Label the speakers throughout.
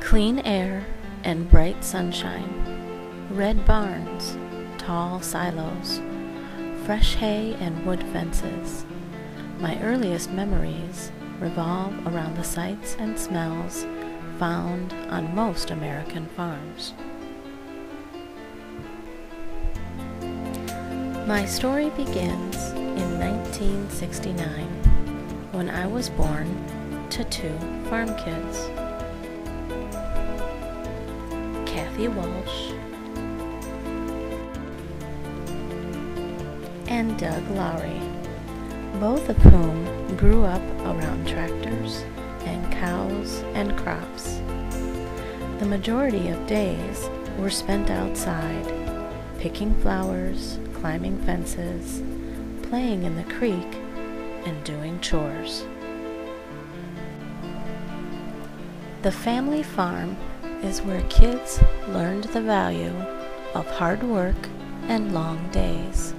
Speaker 1: Clean air and bright sunshine, red barns, tall silos, fresh hay and wood fences. My earliest memories revolve around the sights and smells found on most American farms. My story begins in 1969 when I was born to two farm kids, Kathy Walsh and Doug Lowry, both of whom grew up around tractors and cows and crops. The majority of days were spent outside, picking flowers, climbing fences, playing in the creek, and doing chores. The family farm is where kids learned the value of hard work and long days.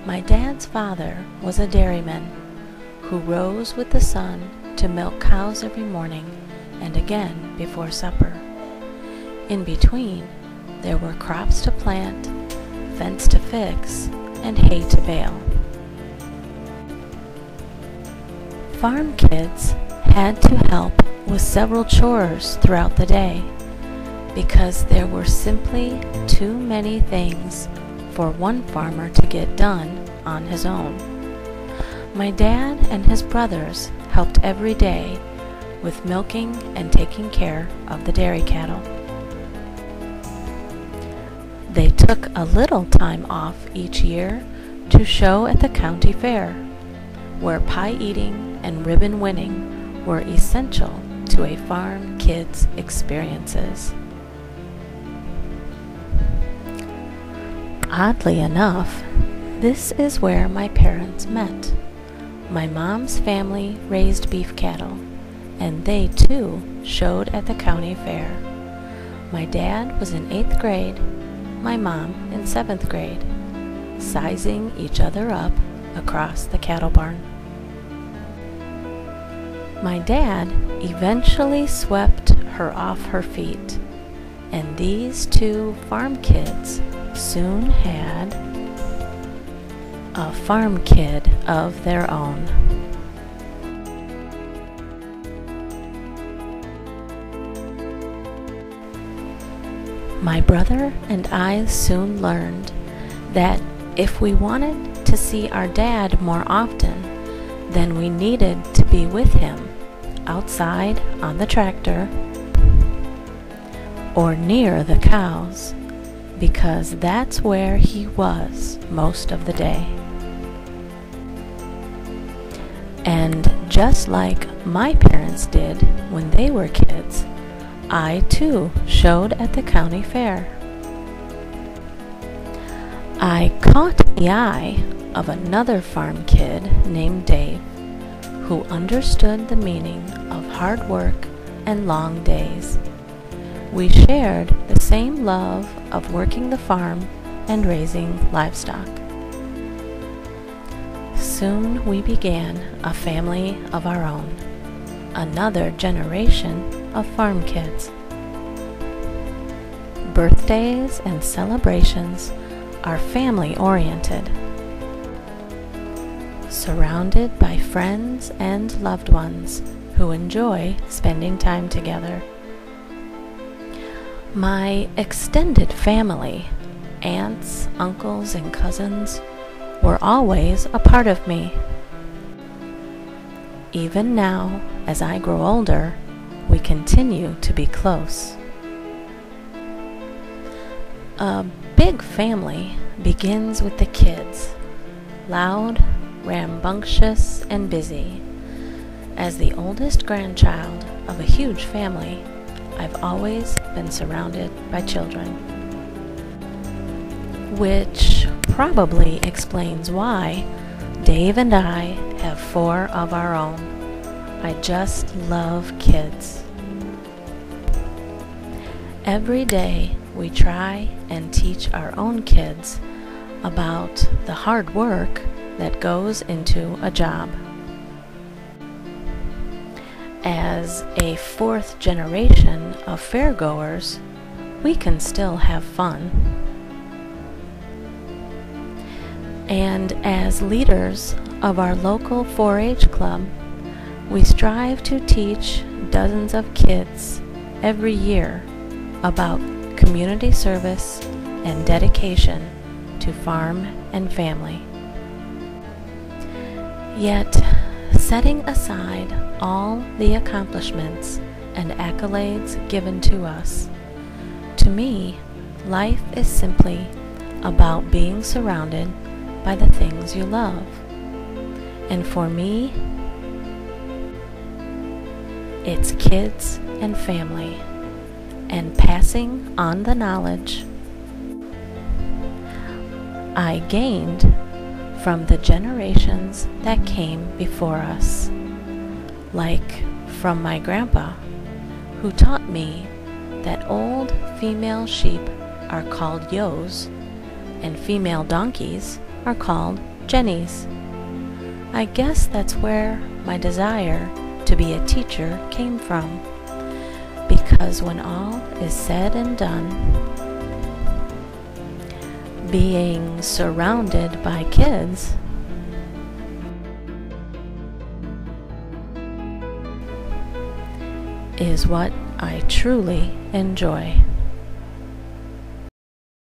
Speaker 1: My dad's father was a dairyman who rose with the sun to milk cows every morning and again before supper. In between, there were crops to plant, fence to fix, and hay to bale. Farm kids had to help with several chores throughout the day because there were simply too many things for one farmer to get done on his own. My dad and his brothers helped every day with milking and taking care of the dairy cattle. They took a little time off each year to show at the county fair, where pie eating and ribbon winning were essential to a farm kid's experiences. Oddly enough, this is where my parents met. My mom's family raised beef cattle, and they too showed at the county fair. My dad was in 8th grade, my mom in 7th grade, sizing each other up across the cattle barn. My dad eventually swept her off her feet, and these two farm kids soon had a farm kid of their own. My brother and I soon learned that if we wanted to see our dad more often, then we needed to be with him outside on the tractor or near the cows, because that's where he was most of the day. And just like my parents did when they were kids, I too showed at the county fair. I caught the eye of another farm kid named Dave, who understood the meaning of hard work and long days. We shared the same love of working the farm and raising livestock. Soon we began a family of our own, another generation of farm kids. Birthdays and celebrations are family-oriented, surrounded by friends and loved ones who enjoy spending time together. My extended family, aunts, uncles, and cousins, were always a part of me. Even now, as I grow older, we continue to be close. A big family begins with the kids, loud, rambunctious, and busy. As the oldest grandchild of a huge family, I've always been surrounded by children, which probably explains why Dave and I have 4 of our own. I just love kids. Every day we try and teach our own kids about the hard work that goes into a job. as a fourth generation of fairgoers, we can still have fun. And as leaders of our local 4-H club, we strive to teach dozens of kids every year about community service and dedication to farm and family. Yet, setting aside all the accomplishments and accolades given to us, to me, life is simply about being surrounded by the things you love. And for me, it's kids and family, and passing on the knowledge I gained from the generations that came before us, like from my grandpa, who taught me that old female sheep are called yos and female donkeys are called jennies. I guess that's where my desire to be a teacher came from, because when all is said and done, being surrounded by kids is what I truly enjoy.